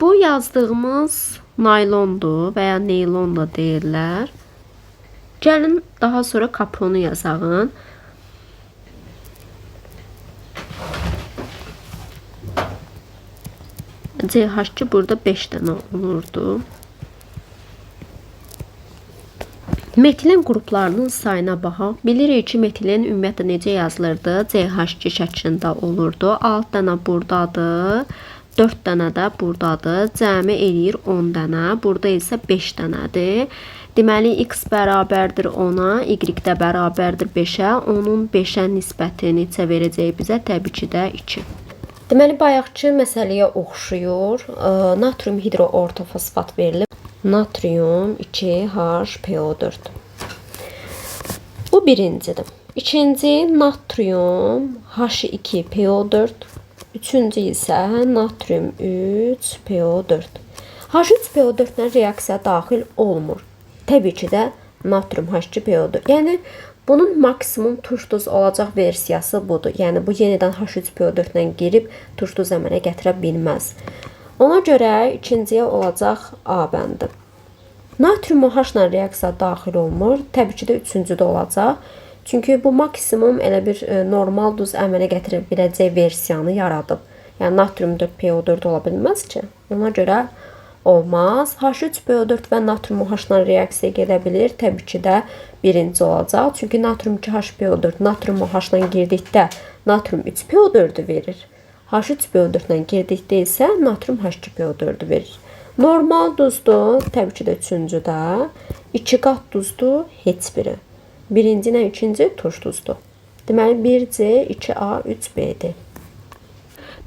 [SPEAKER 1] Bu yazdığımız naylondur və ya neylon da deyirlər. Gəlin daha sonra kapronu yazağın. CH2 burada 5 dənə olurdu. Metilin qruplarının sayına baxaq. Bilirik ki, metilin ümumiyyətlə necə yazılırdı? CH2 şəklində olurdu. 6 dənə buradadır. 4 dənə də buradadır. Cəmi eləyir 10 dənə. Burada isə 5 dənədir. Deməli, X bərabərdir 10-a, Y də bərabərdir 5-ə. Onun 5-ə nisbəti neçə verəcək bizə? Təbii ki də 2. Deməli, bayaqki məsələyə oxşuyur. Natrium hidroortofosfat verilib. Natrium 2HPO4. Bu birincidir. İkinci, natrium H2PO4. Üçüncü isə natrium 3PO4. H3PO4-lə reaksiya daxil olmur. Təbii ki də natrium H2PO4. Yəni, bunun maksimum turş duz olacaq versiyası budur. Yəni, bu yenidən H3PO4-lə girib turş duz əmələ gətirə bilməz. Ona görə ikinciyə olacaq A bəndi. Natrium OH-la reaksiya daxil olmur. Təbii ki də üçüncüdə olacaq. Çünki bu maksimum elə bir normal duz əmələ gətirə biləcək versiyanı yaradıb. Yəni, natrium 4PO4 ola bilməz ki. Ona görə olmaz. H3PO4 və natrium OH-la reaksiya gedə bilir. Təbii ki də birinci olacaq. Çünki natrium 2HPO4 natrium OH-la girdikdə natrium 3PO4-ü verir. H3PO4-la girdikdə isə natrium H2PO4-ü verir. Normal duzdur. Təbii ki də üçüncüdə. 2 qat duzdur. Heç biri. Birinci ilə ikinci turş duzdur. Deməli, 1C, 2A, 3B'dir.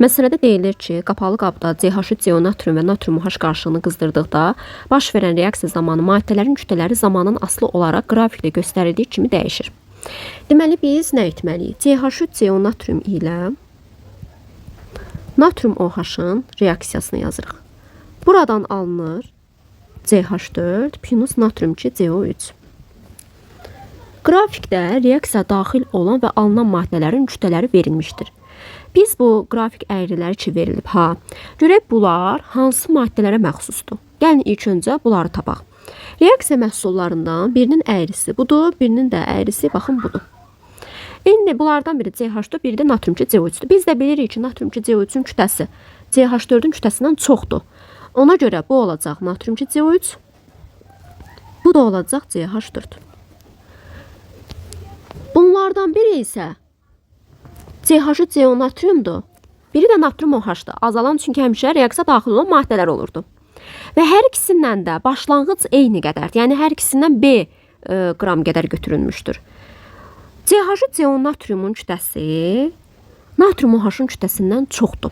[SPEAKER 1] Məsələdə deyilir ki, qapalı qabda CH3CO natrium və natrium OH qarışığını qızdırdıqda baş verən reaksiya zamanı maddələrin kütlələri zamanın asılı olaraq qrafikdə göstərildiyi kimi dəyişir. Deməli, biz nə etməliyik? CH3CO natrium ilə natrium OH-ın reaksiyasını yazırıq. Buradan alınır CH4 plus natrium 2CO3. Qrafikdə reaksiya daxil olan və alınan maddələrin kütlələri verilmişdir. Biz bu qrafik əyriləri ki verilib. Görək bunlar hansı maddələrə məxsusdur? Gəlin ilk öncə bunları tapaq. Reaksiya məhsullarından birinin əyrisi budur, birinin də əyrisi baxın budur. İndi bunlardan biri CH4, biri də natrium 2 CO3-dür. Biz də bilirik ki, natrium 2 CO3-ün kütləsi CH4-ün kütləsindən çoxdur. Ona görə bu olacaq natrium 2 CO3, bu da olacaq CH4. Bunlardan biri isə CH3 CO natriumdur. Biri də natrium OH-dır. Azalan çünki həmişə reaksiya daxil olan maddələr olurdu. Və hər ikisindən də başlanğıc eyni qədərdir. Yəni hər ikisindən B qram qədər götürülmüşdür. CH3 CO natriumun kütləsi natrium OH-ın kütləsindən çoxdur.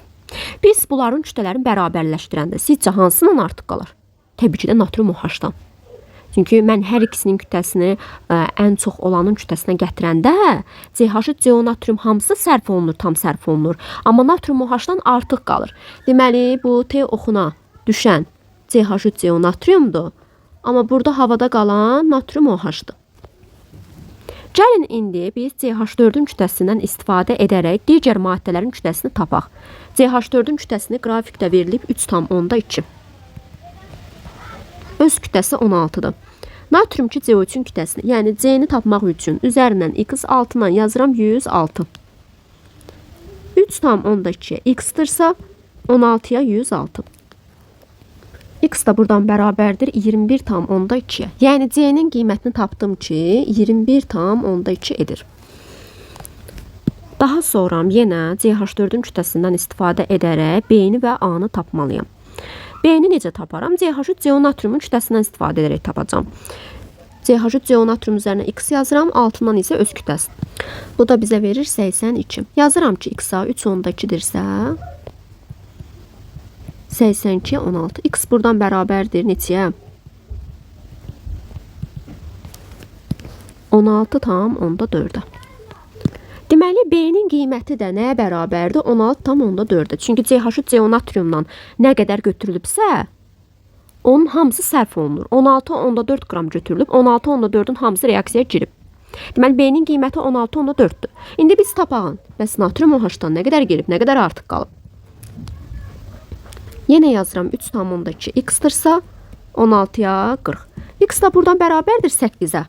[SPEAKER 1] Biz bunların kütlələrini bərabərləşdirəndə sizcə hansından artıq qalır? Təbii ki də natrium OH-dan. Çünki mən hər ikisinin kütləsini ən çox olanın kütləsinə gətirəndə CH3 CO natrium hamısı sərf olunur, tam sərf olunur. Amma natrium OH-dan artıq qalır. Deməli, bu T oxuna düşən CH3 CO natriumdur. Amma burada havada qalan natrium OH-dır. Gəlin indi biz CH4-ün kütləsindən istifadə edərək digər maddələrin kütləsini tapaq. CH4-ün kütləsini qrafikdə verilib 3,2. Öz kütləsi 16-dır. Natrium 2 CO3-ün kütləsini, yəni C-ni tapmaq üçün üzərindən x altından yazıram 106. 3,2-yə x-dırsa 16-ya 106. X da buradan bərabərdir 21,2-yə. Yəni C-nin qiymətini tapdım ki, 21,2 edir. Daha sonra yenə CH4-ün kütləsindən istifadə edərək B-ni və A-nı tapmalıyam. B-ni necə taparam? CH3 CO natriumun kütləsindən istifadə edərək tapacağam. CH3 CO natrium üzərinə x yazıram, altından isə öz kütləsi. Bu da bizə verir 82. Yazıram ki, x-a 3,2-dirsə 82, 16. X buradan bərabərdir neçəyə? 16,4-ə. Deməli, B-nin qiyməti də nəyə bərabərdir? 16,4-ə. Çünki CH3 CO natriumdan nə qədər götürülübsə, onun hamısı sərf olunur. 16,4 qram götürülüb, 16,4-ün hamısı reaksiyaya girib. Deməli, B-nin qiyməti 16,4-dür. İndi biz tapağın. Bəs natrium OH-dan nə qədər girib, nə qədər artıq qalıb? Yenə yazıram 3,2 x-dırsa 16-ya 40. X da buradan bərabərdir 8-ə.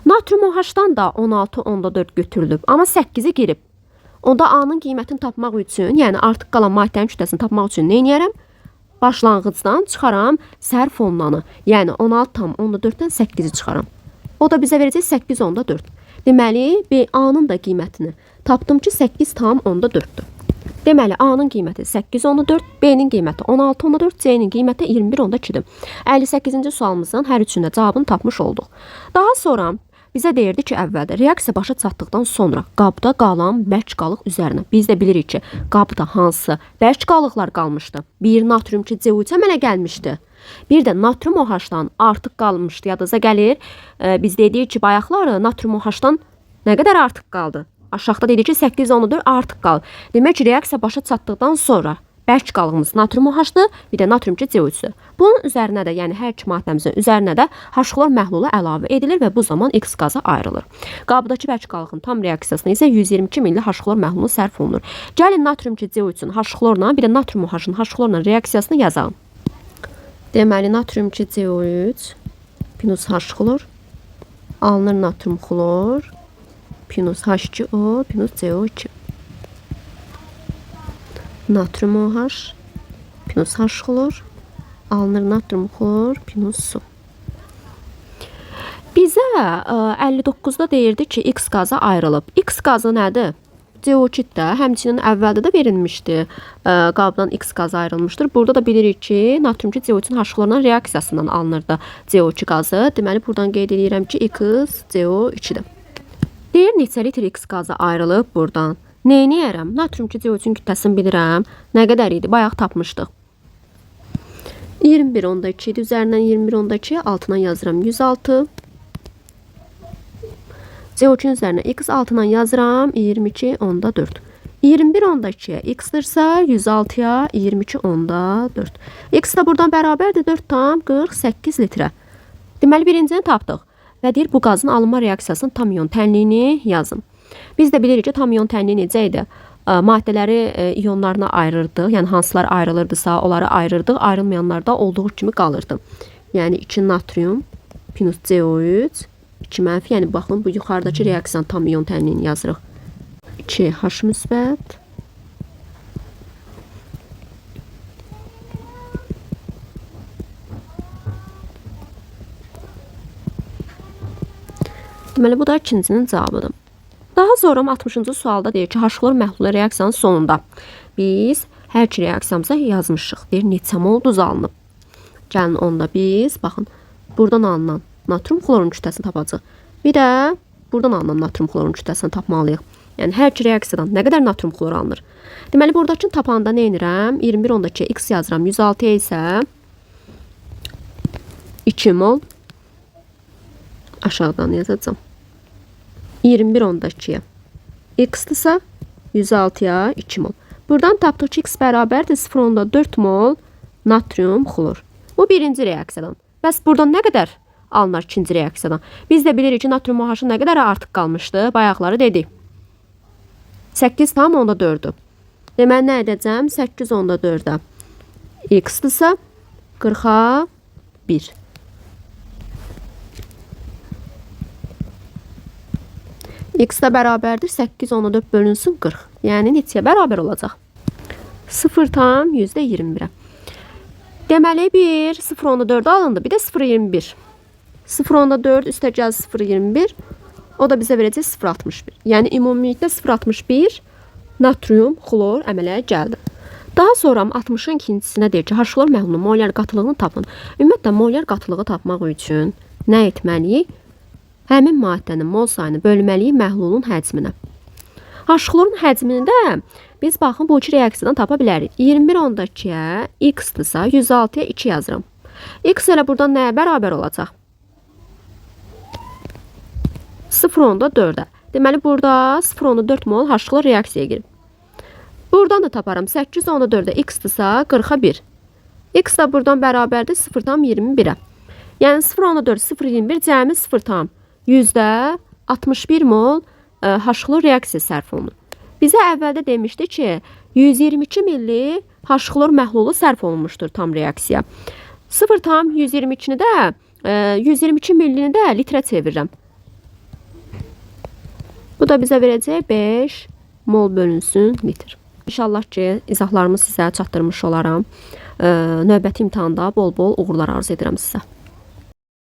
[SPEAKER 1] Natrium OH-dan da 16,4 götürülüb, amma 8-i girib. Onda A-nın qiymətini tapmaq üçün, yəni artıq qalan maddənin kütləsini tapmaq üçün nə edərəm? Başlanğıcdan çıxaram sərf olunanı, yəni 16,4-dən 8-i çıxaram. O da bizə verəcək 8,4. Deməli, A-nın da qiymətini tapdım ki, 8,4-dür. Deməli, A-nın qiyməti 8,4, B-nin qiyməti 16,4, C-nin qiyməti 21,2-dir. 58-ci sualımızın hər üçündə cavabını tapmış olduq. Daha sonra bizə deyirdi ki, əvvəldə reaksiya başa çatdıqdan sonra qabda qalan bərk qalıq üzərinə. Biz də bilirik ki, qabda hansı bərk qalıqlar qalmışdı? Bir natrium 2 CO3 əmələ gəlmişdi. Bir də natrium OH-dan artıq qalmışdı. Yadınıza gəlir. Biz dedik ki, bayaqları natrium OH-dan nə qədər artıq qaldı? Aşağıda dedik ki, 8,4 artıq qalır. Demək ki, reaksiya başa çatdıqdan sonra bərk qalığımız natrium OH-dır, bir də natrium 2 CO3-dür. Bunun üzərinə də, yəni hər iki maddəmizin üzərinə də H-xlor məhlulu əlavə edilir və bu zaman X qazı ayrılır. Qabdakı bərk qalığın tam reaksiyasına isə 122 milli H-xlor məhlulu sərf olunur. Gəlin natrium 2 CO3-ün H-xlorla, bir də natrium OH-ın H-xlorla reaksiyasını yazalım. Deməli, natrium 2 CO3 plus H-xlor alınır natrium xlor plus H2O plus CO2. Natrium OH plus H-xlor alınır natrium xlor plus su. Bizə 59-da deyirdi ki, X qazı ayrılıb. X qazı nədir? CO2 də həmçinin əvvəldə də verilmişdi. Qabdan X qazı ayrılmışdır. Burada da bilirik ki, natrium 2 CO3-ün H-xlorla reaksiyasından alınırdı CO2 qazı. Deməli, buradan qeyd edirəm ki, X CO2-dir. Deyir, neçə litr X qazı ayrılıb buradan. Neyniyərəm? Natrium 2 CO3-ün kütləsini bilirəm. Nə qədər idi? Bayaq tapmışdıq. 21,2 idi. Üzərindən 21,2 altından yazıram 106. CO2-ün üzərinə X altından yazıram 22,4. 21,2-yə X-dırsa 106-ya 22,4. X da buradan bərabərdir 4,48 litrə. Deməli, birincini tapdıq. Və deyir, bu qazın alınma reaksiyasının tam iyon tənliyini yazın. Biz də bilirik ki, tam iyon tənliyi necə idi? maddələri iyonlarına ayırırdıq. Yəni hansılar ayrılırdısa, onları ayırırdıq. Ayrılmayanlar da olduğu kimi qalırdı. Yəni 2 natrium minus CO3 2 mənfi. Yəni baxın, bu yuxarıdakı reaksiyanın tam iyon təmini yazırıq. 2 H müsbət. Deməli, bu da ikincinin cavabıdır. Daha sonra 60-cı sualda deyir ki, H-xlor məhlulu reaksiyanın sonunda biz hər iki reaksiyamıza yazmışıq. Deyir, neçə mol duz alınıb. Gəlin onda biz, baxın, buradan alınan natrium xlorun kütləsini tapacağıq. Bir də buradan alınan natrium xlorun kütləsini tapmalıyıq. Yəni, hər iki reaksiyadan nə qədər natrium xlor alınır? Deməli, buradakını tapanda nə edirəm? 21-ondakı x yazıram. 106-ya isə 2 mol aşağıdan yazacağım. 21-ondakıya x-dırsa 106-ya 2 mol. Buradan tapdıq ki, x bərabərdir 0,4 mol natrium xlor. Bu birinci reaksiyadan. Bəs buradan nə qədər alınır ikinci reaksiyadan? Biz də bilirik ki, natrium OH nə qədər artıq qalmışdı? Bayaqları dedik. 8,4-dür. Deməli, nə edəcəm? 8,4-də x-dırsa 40-a 1. X də bərabərdir 8,4 bölünsün 40. Yəni neçəyə bərabər olacaq? 0,21-ə. Deməli, bir 0,4 alındı, bir də 0,21. 0,4 üstəgəl 0,21. O da bizə verəcək 0,61. Yəni ümumilikdə 0,61 natrium xlor əmələ gəldi. Daha sonra 60-ın ikincisinə deyir ki, H-xlor məhlulunun molyar qatılığını tapın. Ümumiyyətlə, molyar qatılığı tapmaq üçün nə etməliyik? Həmin maddənin mol sayını bölməliyik məhlulun həcminə. H-xlorun həcmini də biz baxın bu iki reaksiyadan tapa bilərik. 21-ondakıya x-dırsa 106-ya 2 yazıram. X elə buradan nəyə bərabər olacaq? 0,4-ə. Deməli, burada 0,4 mol H-xlor reaksiyaya girib. Buradan da taparım. 8,4-də x-dırsa 40-a 1. X da buradan bərabərdir 0,21-ə. Yəni 0,4, 0,21 cəmi 0,61 mol H-xlor reaksiya sərf olunur. Bizə əvvəldə demişdi ki, 122 milli H-xlor məhlulu sərf olunmuşdur tam reaksiya. 0,122-ni də 122 millini də litrə çevirirəm. Bu da bizə verəcək 5 mol bölünsün litr. İnşallah ki, izahlarımı sizə çatdırmış olaram. Növbəti imtahanda bol-bol uğurlar arzu edirəm sizə.